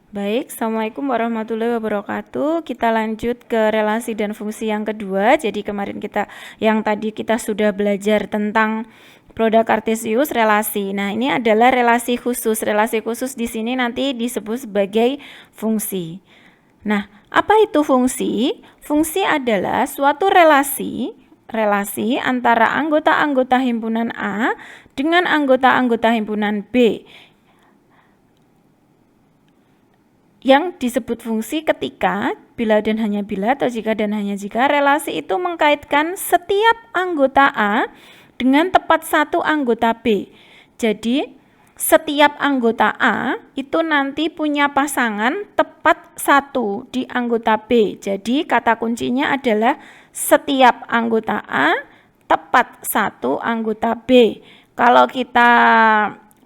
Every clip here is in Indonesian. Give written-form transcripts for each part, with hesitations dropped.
Baik, Assalamualaikum warahmatullahi wabarakatuh. Kita lanjut ke relasi dan fungsi yang kedua. Jadi kemarin yang tadi kita sudah belajar tentang produk kartesius relasi. Nah, ini adalah relasi khusus. Relasi khusus di sini nanti disebut sebagai fungsi. Nah, apa itu fungsi? Fungsi adalah suatu relasi antara anggota-anggota himpunan A dengan anggota-anggota himpunan B, yang disebut fungsi ketika, bila dan hanya bila atau jika dan hanya jika, relasi itu mengkaitkan setiap anggota A dengan tepat satu anggota B. Jadi setiap anggota A itu nanti punya pasangan tepat satu di anggota B. Jadi kata kuncinya adalah setiap anggota A tepat satu anggota B. Kalau kita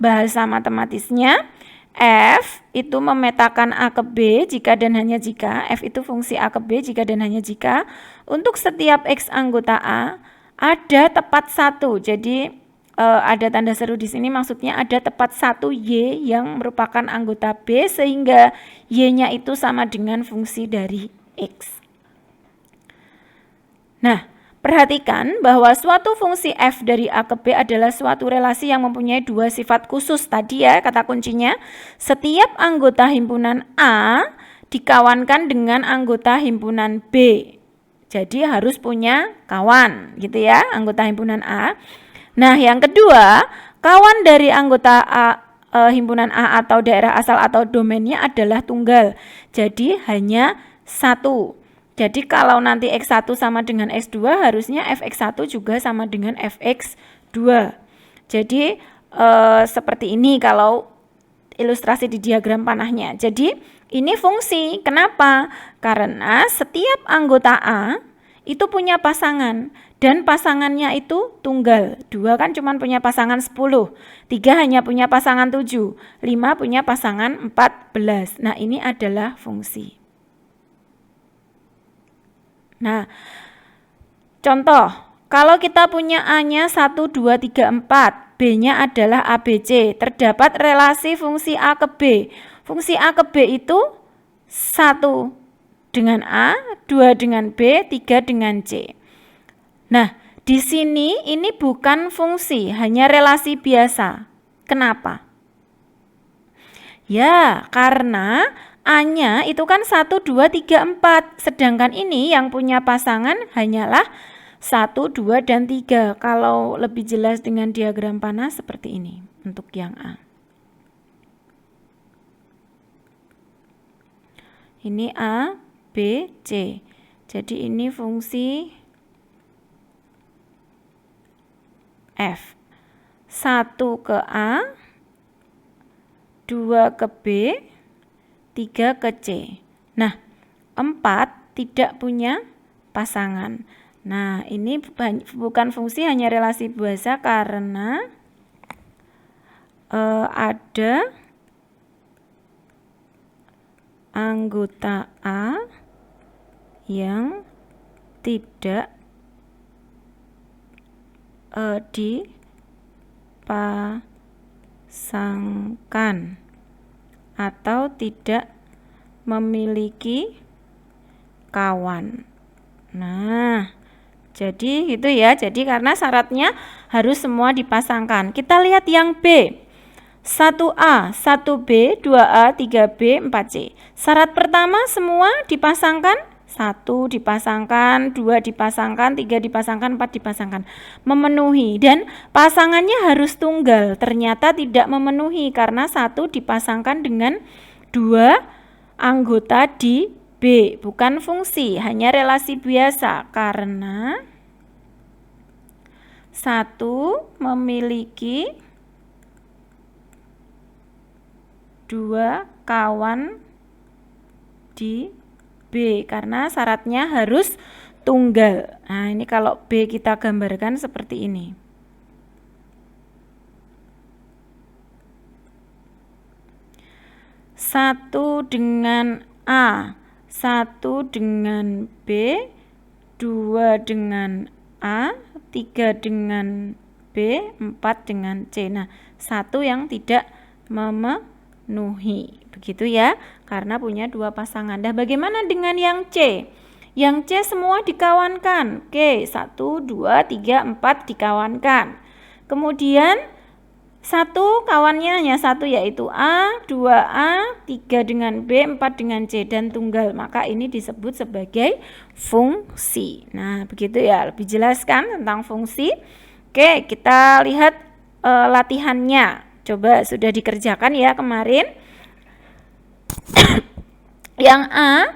bahasa matematisnya, F itu memetakan A ke B jika dan hanya jika. F itu fungsi A ke B jika dan hanya jika. Untuk setiap X anggota A ada tepat satu. Jadi ada tanda seru di sini, maksudnya ada tepat satu Y yang merupakan anggota B sehingga Y-nya itu sama dengan fungsi dari X. Nah, perhatikan bahwa suatu fungsi f dari A ke B adalah suatu relasi yang mempunyai dua sifat khusus tadi ya, kata kuncinya. Setiap anggota himpunan A dikawankan dengan anggota himpunan B. Jadi harus punya kawan gitu ya, anggota himpunan A. Nah, yang kedua, kawan dari anggota himpunan A atau daerah asal atau domainnya adalah tunggal. Jadi hanya satu. Jadi kalau nanti X1 sama dengan X2, harusnya Fx1 juga sama dengan Fx2. Jadi seperti ini kalau ilustrasi di diagram panahnya. Jadi ini fungsi. Kenapa? Karena setiap anggota A itu punya pasangan. Dan pasangannya itu tunggal. 2 kan cuma punya pasangan 10. 3 hanya punya pasangan 7. 5 punya pasangan 14. Nah, ini adalah fungsi. Nah, contoh, kalau kita punya A-nya 1, 2, 3, 4, B-nya adalah ABC, terdapat relasi fungsi A ke B. Fungsi A ke B itu 1 dengan A, 2 dengan B, 3 dengan C. Nah, di sini ini bukan fungsi, hanya relasi biasa. Kenapa? Ya, karena A-nya itu kan 1, 2, 3, 4. Sedangkan ini yang punya pasangan hanyalah 1, 2, dan 3. Kalau lebih jelas dengan diagram panah seperti ini untuk yang A. Ini A, B, C. Jadi ini fungsi F. 1 ke A, 2 ke B, 3 ke C. Nah, 4 tidak punya pasangan. Nah, ini bukan fungsi, hanya relasi biasa karena ada anggota A yang tidak dipasangkan atau tidak memiliki kawan. Nah, jadi gitu ya. Jadi karena syaratnya harus semua dipasangkan. Kita lihat yang B. 1A, 1B, 2A, 3B, 4C. Syarat pertama semua dipasangkan. 1 dipasangkan, 2 dipasangkan, 3 dipasangkan, 4 dipasangkan. Memenuhi, dan pasangannya harus tunggal. Ternyata tidak memenuhi karena 1 dipasangkan dengan 2 anggota di B. Bukan fungsi, hanya relasi biasa karena 1 memiliki 2 kawan di B karena syaratnya harus tunggal. Nah, ini kalau B kita gambarkan seperti ini. Satu dengan A, 1 dengan B, 2 dengan A, 3 dengan B, 4 dengan C. Nah, 1 yang tidak memenuhi memenuhi. Begitu ya, karena punya dua pasangan. Nah, bagaimana dengan yang C? Yang C semua dikawankan. Oke, 1, 2, 3, 4 dikawankan. Kemudian satu kawannya hanya satu, yaitu A, 2A, 3 dengan B, 4 dengan C, dan tunggal. Maka ini disebut sebagai fungsi. Nah, begitu ya, lebih jelas kan tentang fungsi. Oke, kita lihat latihannya. Coba sudah dikerjakan ya kemarin. Yang A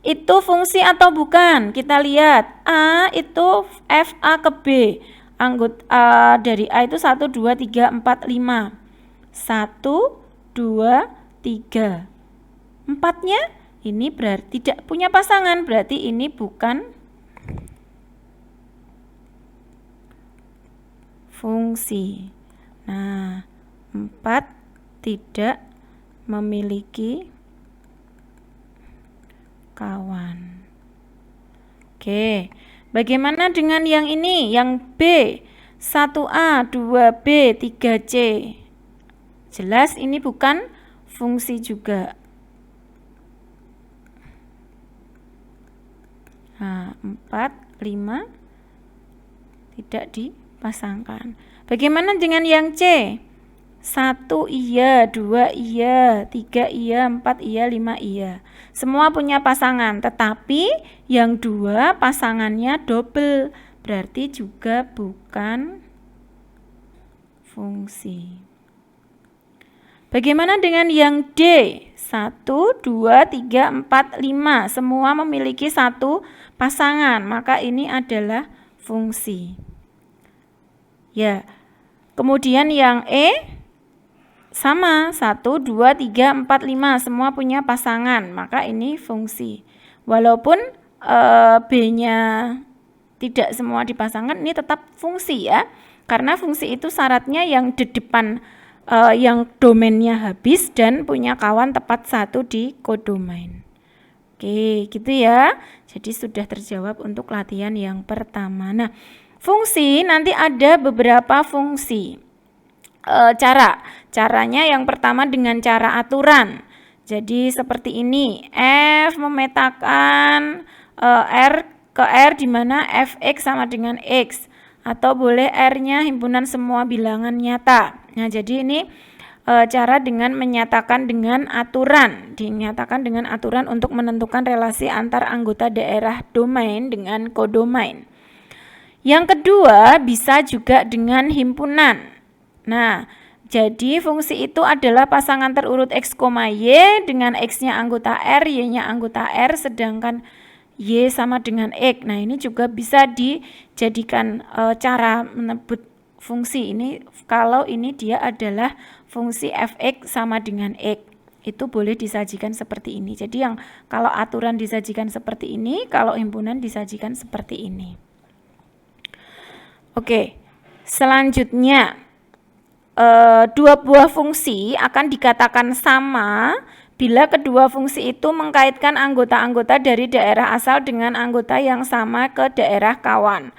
itu fungsi atau bukan? Kita lihat. A itu FA ke B. Anggota dari A itu 1, 2, 3, 4, 5. 1, 2, 3. 4-nya ini berarti tidak punya pasangan, berarti ini bukan fungsi. Nah, 4 tidak memiliki kawan. Oke. Bagaimana dengan yang ini? Yang B, 1A, 2B, 3C. Jelas ini bukan fungsi juga. Nah, 4, 5 tidak dipasangkan. Bagaimana dengan yang C? 1 iya, 2 iya, 3 iya, 4 iya, 5 iya. Semua punya pasangan, tetapi yang 2 pasangannya double, berarti juga bukan fungsi. Bagaimana dengan yang D? 1, 2, 3, 4, 5. Semua memiliki satu pasangan, maka ini adalah fungsi. Ya. Kemudian yang E sama, 1, 2, 3, 4, 5. Semua punya pasangan, maka ini fungsi. Walaupun B-nya tidak semua dipasangkan, ini tetap fungsi ya. Karena fungsi itu syaratnya yang di depan yang domainnya habis dan punya kawan tepat 1 di kodomain. Oke, gitu ya. Jadi sudah terjawab untuk latihan yang pertama. Nah, fungsi nanti ada beberapa fungsi. Caranya yang pertama dengan cara aturan. Jadi seperti ini, F memetakan R ke R di mana Fx sama dengan X, atau boleh R-nya himpunan semua bilangan nyata. Nah, jadi ini cara dengan menyatakan dengan aturan, dinyatakan dengan aturan untuk menentukan relasi antar anggota daerah domain dengan kodomain. Yang kedua bisa juga dengan himpunan. Nah, jadi fungsi itu adalah pasangan terurut X, Y dengan X-nya anggota R, Y-nya anggota R, sedangkan Y sama dengan X. Nah, ini juga bisa dijadikan cara menyebut fungsi ini kalau ini dia adalah fungsi Fx sama dengan X. Itu boleh disajikan seperti ini. Jadi yang kalau aturan disajikan seperti ini, kalau himpunan disajikan seperti ini. Oke, selanjutnya dua buah fungsi akan dikatakan sama bila kedua fungsi itu mengkaitkan anggota-anggota dari daerah asal dengan anggota yang sama ke daerah kawan.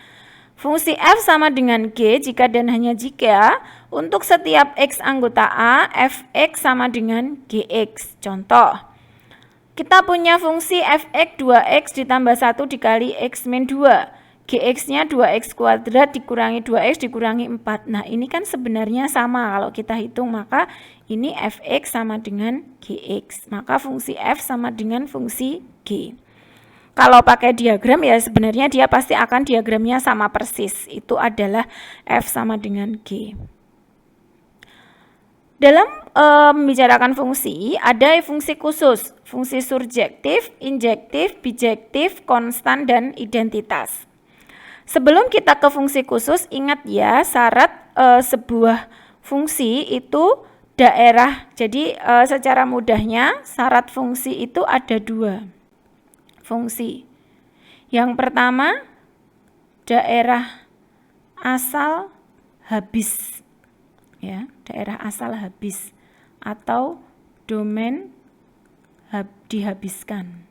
Fungsi F sama dengan G jika dan hanya jika untuk setiap X anggota A, Fx sama dengan Gx. Contoh, kita punya fungsi Fx 2x ditambah 1 dikali x min 2. Gx-nya 2x kuadrat dikurangi 2x dikurangi 4. Nah, ini kan sebenarnya sama kalau kita hitung, maka ini Fx sama dengan Gx. Maka fungsi F sama dengan fungsi G. Kalau pakai diagram ya sebenarnya dia pasti akan diagramnya sama persis. Itu adalah F sama dengan G. Dalam membicarakan fungsi, ada fungsi khusus, fungsi surjektif, injektif, bijektif, konstan, dan identitas. Sebelum kita ke fungsi khusus, ingat ya syarat sebuah fungsi itu daerah. Jadi secara mudahnya syarat fungsi itu ada 2 fungsi. Yang pertama, daerah asal habis. Ya, daerah asal habis atau domain dihabiskan.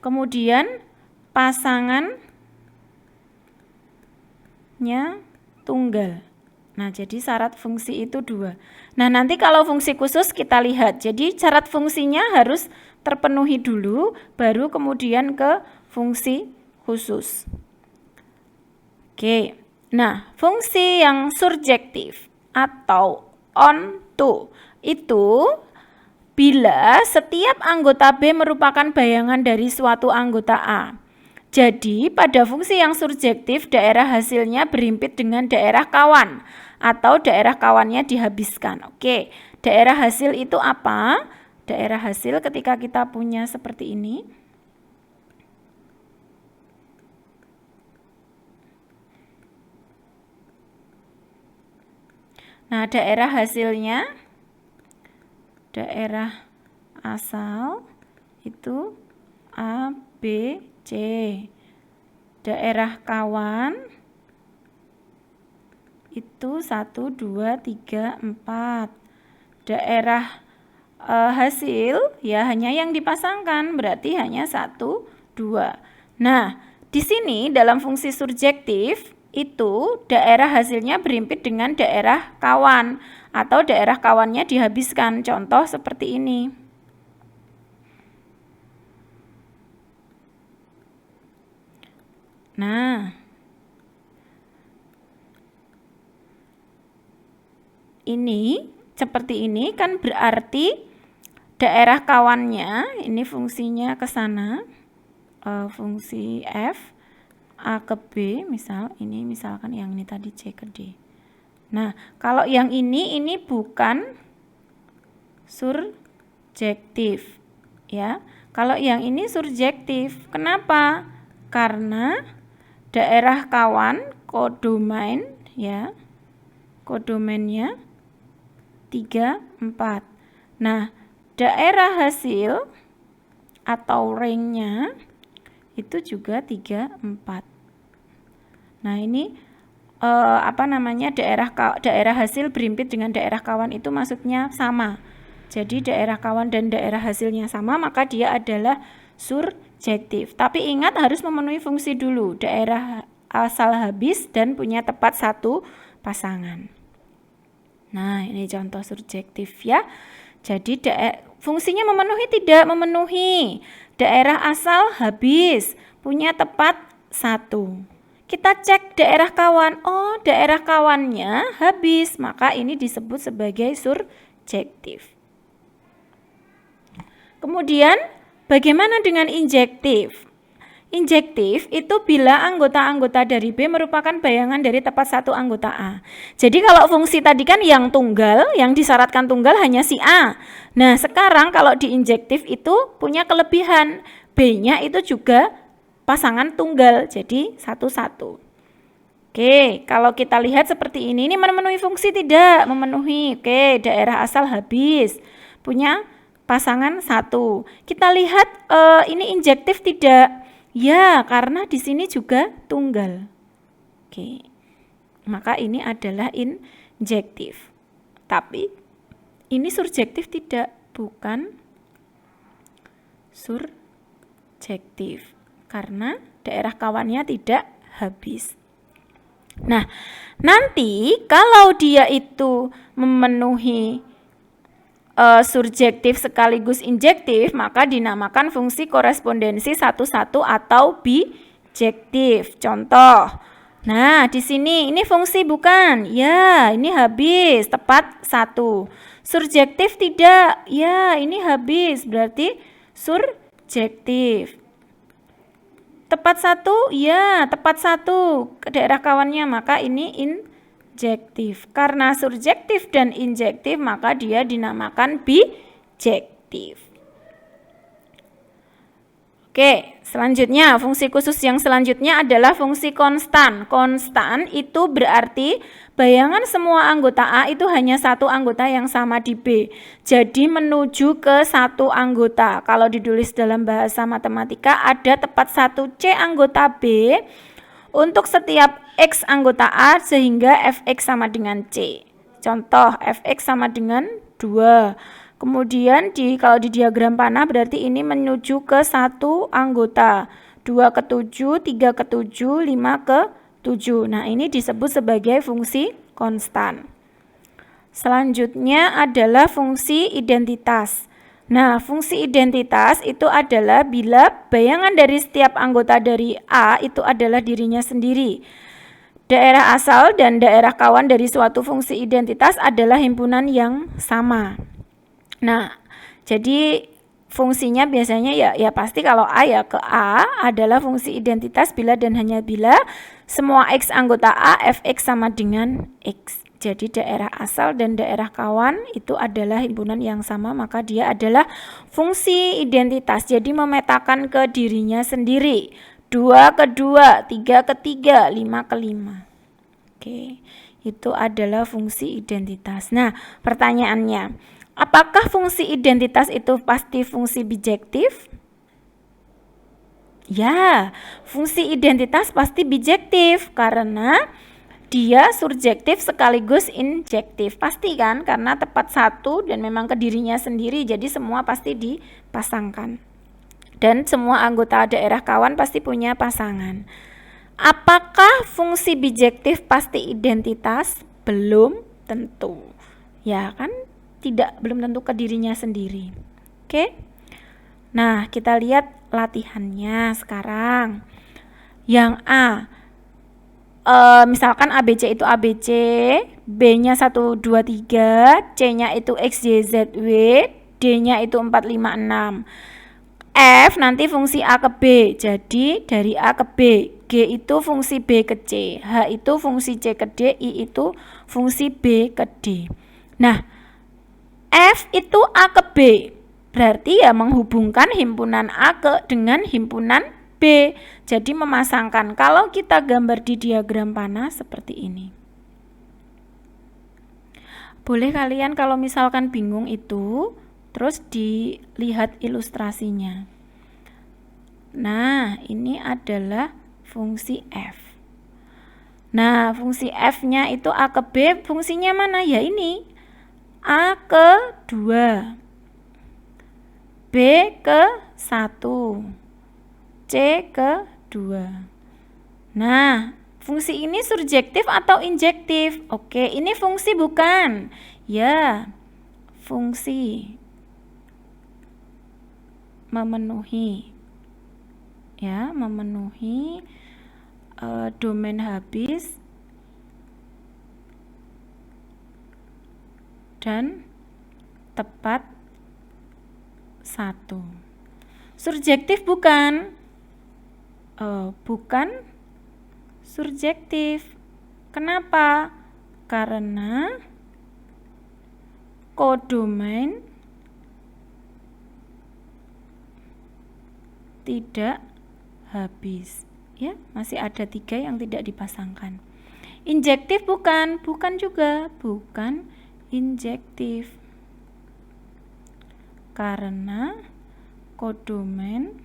Kemudian pasangannya tunggal. Nah, jadi syarat fungsi itu 2. Nah, nanti kalau fungsi khusus kita lihat. Jadi syarat fungsinya harus terpenuhi dulu, baru kemudian ke fungsi khusus. Oke. Nah, fungsi yang surjektif atau on to itu bila setiap anggota B merupakan bayangan dari suatu anggota A. Jadi, pada fungsi yang surjektif, daerah hasilnya berhimpit dengan daerah kawan atau daerah kawannya dihabiskan. Oke, daerah hasil itu apa? Daerah hasil ketika kita punya seperti ini. Nah, daerah hasilnya, daerah asal itu A, B, C. Daerah kawan itu 1, 2, 3, 4. Daerah hasil ya hanya yang dipasangkan, berarti hanya 1, 2. Nah, di sini dalam fungsi surjektif itu daerah hasilnya berhimpit dengan daerah kawan atau daerah kawannya dihabiskan. Contoh seperti ini. Nah, ini seperti ini kan berarti daerah kawannya ini fungsinya ke sana, fungsi F A ke B, misal ini misalkan yang ini tadi C ke D. Nah, kalau yang ini bukan surjektif ya. Kalau yang ini surjektif. Kenapa? Karena daerah kawan kodomain ya. Kodomainnya 3, 4. Nah, daerah hasil atau ringnya itu juga 3, 4. Nah, ini daerah hasil berhimpit dengan daerah kawan itu maksudnya sama. Jadi daerah kawan dan daerah hasilnya sama, maka dia adalah surjektif. Tapi ingat harus memenuhi fungsi dulu, daerah asal habis dan punya tepat 1 pasangan. Nah, ini contoh surjektif ya. Jadi fungsinya memenuhi tidak memenuhi. Daerah asal habis, punya tepat 1. Kita cek daerah kawan. Oh, daerah kawannya habis, maka ini disebut sebagai surjektif. Kemudian, bagaimana dengan injektif? Injektif itu bila anggota-anggota dari B merupakan bayangan dari tepat 1 anggota A. Jadi kalau fungsi tadi kan yang tunggal, yang disyaratkan tunggal hanya si A. Nah, sekarang kalau di injektif itu punya kelebihan. B-nya itu juga pasangan tunggal, jadi 1-1. Oke, kalau kita lihat seperti ini memenuhi fungsi tidak? Memenuhi. Oke, daerah asal habis, punya pasangan 1. Kita lihat ini injektif tidak? Ya, karena di sini juga tunggal. Oke, maka ini adalah injektif. Tapi ini surjektif tidak? Bukan surjektif. Karena daerah kawannya tidak habis. Nah, nanti kalau dia itu memenuhi surjektif sekaligus injektif, maka dinamakan fungsi korespondensi 1-1 atau bijektif. Contoh, nah di sini ini fungsi bukan? Ya, ini habis, tepat 1. Surjektif tidak? Ya, ini habis, berarti surjektif. Tepat 1? Ya, tepat 1 ke daerah kawannya, maka ini injektif. Karena surjektif dan injektif, maka dia dinamakan bijektif. Oke, selanjutnya fungsi khusus yang selanjutnya adalah fungsi konstan. Konstan itu berarti bayangan semua anggota A itu hanya 1 anggota yang sama di B. Jadi menuju ke 1 anggota. Kalau ditulis dalam bahasa matematika ada tepat 1 C anggota B untuk setiap X anggota A sehingga Fx sama dengan C. Contoh, Fx sama dengan 2. Kemudian kalau di diagram panah berarti ini menuju ke 1 anggota. 2 ke 7, 3 ke 7, 5 ke 7. Nah, ini disebut sebagai fungsi konstan. Selanjutnya adalah fungsi identitas. Nah, fungsi identitas itu adalah bila bayangan dari setiap anggota dari A itu adalah dirinya sendiri. Daerah asal dan daerah kawan dari suatu fungsi identitas adalah himpunan yang sama. Nah, jadi fungsinya biasanya ya pasti kalau A ya ke A adalah fungsi identitas bila dan hanya bila semua X anggota A Fx sama dengan X. Jadi daerah asal dan daerah kawan itu adalah himpunan yang sama, maka dia adalah fungsi identitas. Jadi memetakan ke dirinya sendiri. 2 ke 2, 3 ke 3, 5 ke 5. Oke, itu adalah fungsi identitas. Nah, pertanyaannya, apakah fungsi identitas itu pasti fungsi bijektif? Ya, fungsi identitas pasti bijektif karena dia surjektif sekaligus injektif. Pasti kan, karena tepat satu dan memang ke dirinya sendiri, jadi semua pasti dipasangkan. Dan semua anggota daerah kawan pasti punya pasangan. Apakah fungsi bijektif pasti identitas? Belum tentu. Ya kan, belum tentu ke dirinya sendiri. Oke. Nah, kita lihat latihannya sekarang. Yang A, misalkan ABC itu ABC, B-nya 1, 2, 3, C-nya itu X, Y, Z, W, D-nya itu 4, 5, 6. F nanti fungsi A ke B, jadi dari A ke B. G itu fungsi B ke C, H itu fungsi C ke D, I itu fungsi B ke D. Nah, F itu A ke B, berarti ya menghubungkan himpunan A dengan himpunan B. Jadi memasangkan. Kalau kita gambar di diagram panah seperti ini. Boleh kalian kalau misalkan bingung itu, terus dilihat ilustrasinya. Nah, ini adalah fungsi F. Nah, fungsi F-nya itu A ke B, fungsinya mana? Ya ini, A ke 2, B ke 1, C ke 2. Nah, fungsi ini surjektif atau injektif? Oke, ini fungsi bukan? Ya, fungsi memenuhi. Ya, memenuhi domain habis dan tepat 1. Surjektif bukan? Bukan surjektif. Kenapa? Karena kodomain tidak habis. Ya, masih ada 3 yang tidak dipasangkan. Injektif bukan? Bukan juga. Bukan injektif. Karena kodomain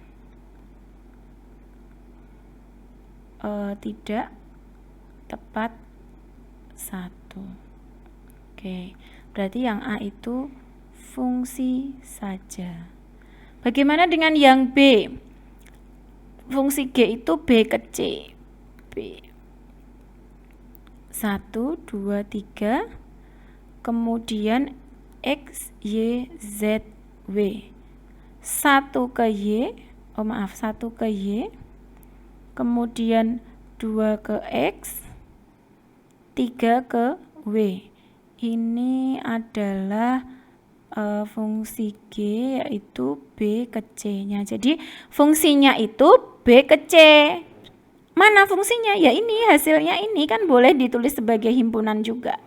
tidak tepat 1. Oke, berarti yang A itu fungsi saja. Bagaimana dengan yang B? Fungsi G itu B ke C. B 1, 2, 3, kemudian X, Y, Z, W. 1 ke Y, 1 ke Y, kemudian 2 ke X, 3 ke W. Ini adalah fungsi G, yaitu B ke C-nya. Jadi fungsinya itu B ke C. Mana fungsinya? Ya ini, hasilnya ini kan boleh ditulis sebagai himpunan juga.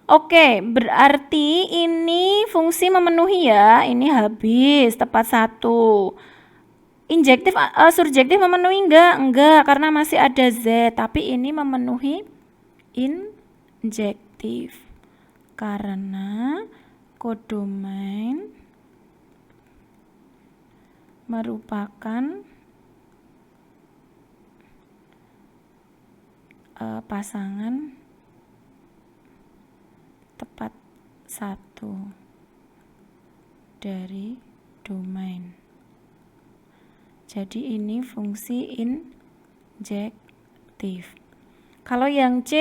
Oke, berarti ini fungsi memenuhi ya. Ini habis, tepat 1. Injektif, surjektif memenuhi enggak? Enggak, karena masih ada Z. Tapi ini memenuhi injektif. Karena kodomain merupakan pasangan tepat 1 dari domain. Jadi ini fungsi injektif. Kalau yang C,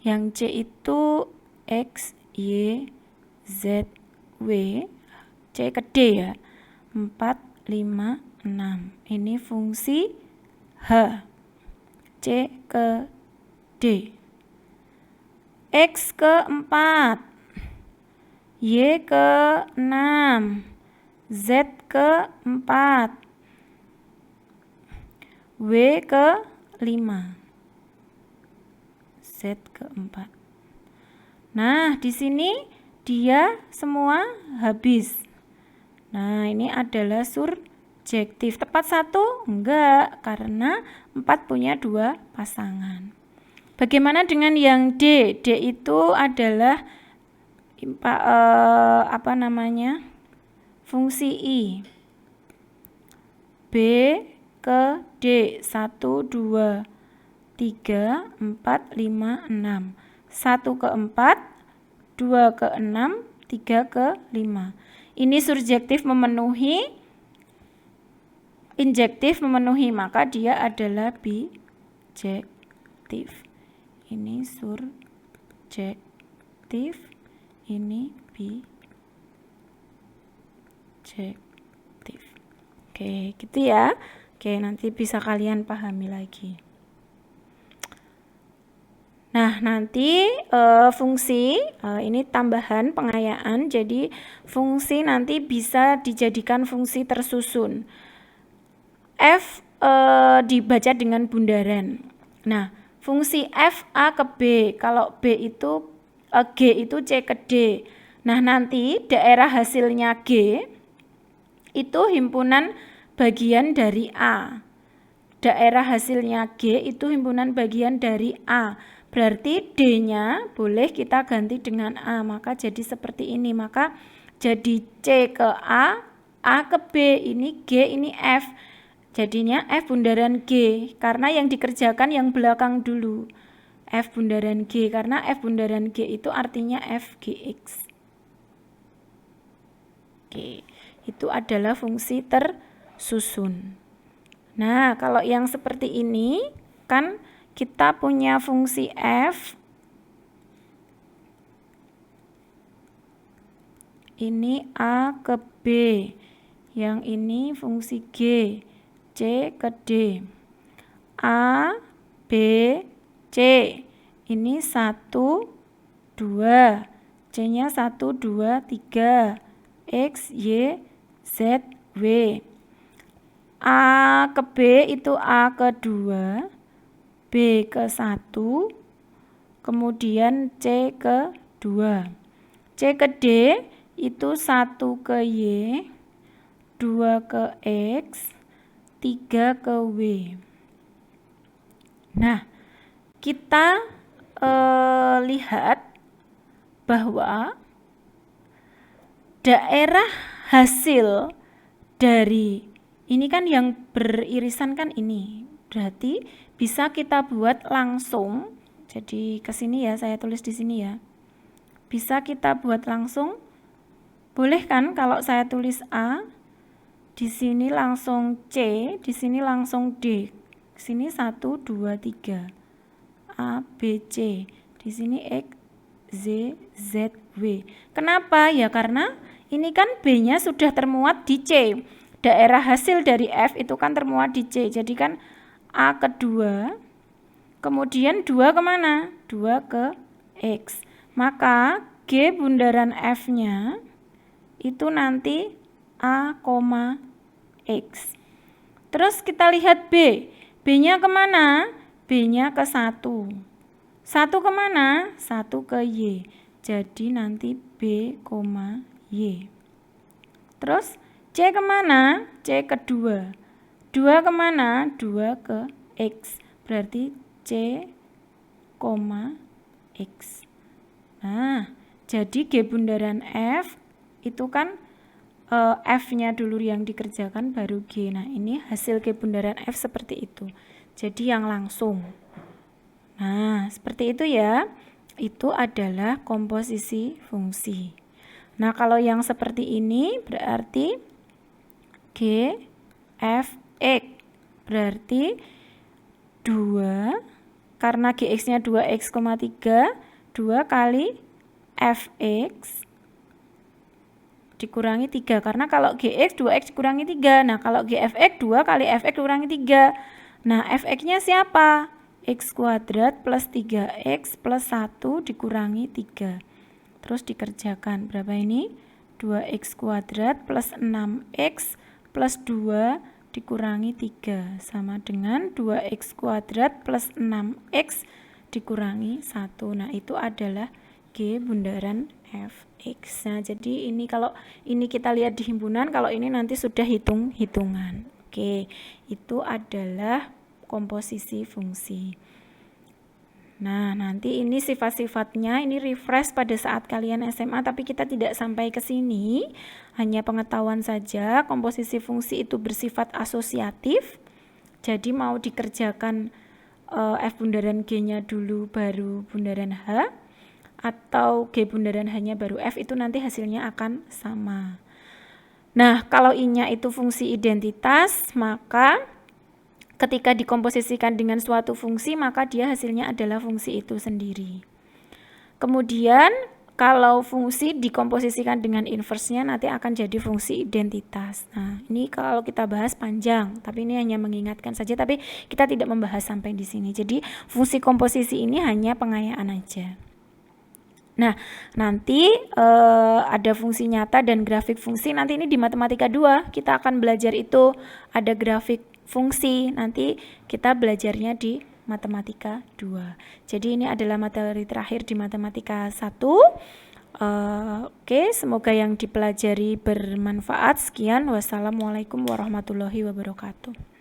Yang C itu X, Y, Z, W. C ke D ya. 4, 5, 6. Ini fungsi H. C ke D. X ke 4. Y ke 6. Z ke 4. W ke 5. Z ke 4. Nah, di sini dia semua habis. Nah, ini adalah surjektif. Tepat 1? Enggak, karena 4 punya 2 pasangan. Bagaimana dengan yang D? D itu adalah fungsi I. B ke D. 1, 2, 3, 4, 5, 6. 1 ke 4, 2 ke 6, 3 ke 5. Ini surjektif memenuhi, injektif memenuhi, maka dia adalah bijektif. Ini surjektif, ini bijektif. Oke, gitu ya. Oke, nanti bisa kalian pahami lagi. Nah, nanti fungsi ini tambahan pengayaan, jadi fungsi nanti bisa dijadikan fungsi tersusun. F dibaca dengan bundaran. Nah, fungsi F A ke B, kalau B itu G itu C ke D. Nah, nanti daerah hasilnya G itu himpunan bagian dari A. Daerah hasilnya G itu himpunan bagian dari A. Berarti D-nya boleh kita ganti dengan A, maka jadi seperti ini. Maka jadi C ke A ke B, ini G, ini F. Jadinya F bundaran G, karena yang dikerjakan yang belakang dulu. F bundaran G, karena F bundaran G itu artinya FGX. Oke, itu adalah fungsi tersusun. Nah, kalau yang seperti ini, kan kita punya fungsi F, ini A ke B, yang ini fungsi G, C ke D, A, B, C, ini 1, 2, C-nya 1, 2, 3, X, Y, Z, W. A ke B itu A ke 2, B ke 1, kemudian C ke 2. C ke D itu 1 ke Y, 2 ke X, 3 ke W. Nah, kita lihat bahwa daerah hasil dari ini kan yang beririsan kan ini. Berarti bisa kita buat langsung. Jadi ke sini ya, saya tulis di sini ya. Bisa kita buat langsung. Boleh kan kalau saya tulis A, di sini langsung C, di sini langsung D. Sini 1, 2, 3. A, B, C. Di sini X, Z, Z, W. Kenapa? Ya karena ini kan B-nya sudah termuat di C. Daerah hasil dari F itu kan termuat di C. Jadi kan A ke 2, kemudian 2 kemana? 2 ke X. Maka G bundaran F-nya itu nanti A, X. Terus kita lihat B. B-nya kemana? B-nya ke 1. 1 kemana? 1 ke Y. Jadi nanti B, Y. Terus C kemana? C ke 2. 2 kemana? 2 ke X. Berarti C, X. Nah, jadi G bundaran F itu kan F-nya dulu yang dikerjakan baru G. Nah, ini hasil G bundaran F seperti itu. Jadi yang langsung. Nah, seperti itu ya. Itu adalah komposisi fungsi. Nah, kalau yang seperti ini berarti G, F, X. Berarti 2 karena gx-nya 2x, 3, 2 kali fx dikurangi 3. Karena kalau gx 2x dikurangi 3. Nah, kalau gfx 2 kali fx dikurangi 3. Nah, fx-nya siapa? X kuadrat plus 3x plus 1 dikurangi 3. Terus dikerjakan. Berapa ini? 2x kuadrat plus 6x plus 2 dikurangi 3. Sama dengan 2x kuadrat plus 6x dikurangi 1. Nah, itu adalah G bundaran fx. Nah, jadi ini kalau ini kita lihat di himpunan, kalau ini nanti sudah hitung-hitungan. Oke, itu adalah komposisi fungsi. Nah, nanti ini sifat-sifatnya ini refresh pada saat kalian SMA, tapi kita tidak sampai ke sini. Hanya pengetahuan saja, komposisi fungsi itu bersifat asosiatif. Jadi mau dikerjakan F bundaran G-nya dulu baru bundaran H, atau G bundaran H-nya baru F, itu nanti hasilnya akan sama. Nah, kalau I-nya itu fungsi identitas, maka ketika dikomposisikan dengan suatu fungsi, maka dia hasilnya adalah fungsi itu sendiri. Kemudian, kalau fungsi dikomposisikan dengan inverse-nya, nanti akan jadi fungsi identitas. Nah, ini kalau kita bahas panjang, tapi ini hanya mengingatkan saja, tapi kita tidak membahas sampai di sini. Jadi, fungsi komposisi ini hanya pengayaan aja. Nah, nanti ada fungsi nyata dan grafik fungsi. Nanti ini di matematika 2 kita akan belajar itu ada grafik fungsi. Nanti kita belajarnya di matematika 2. Jadi ini adalah materi terakhir di matematika 1. Oke, semoga yang dipelajari bermanfaat. Sekian, wassalamualaikum warahmatullahi wabarakatuh.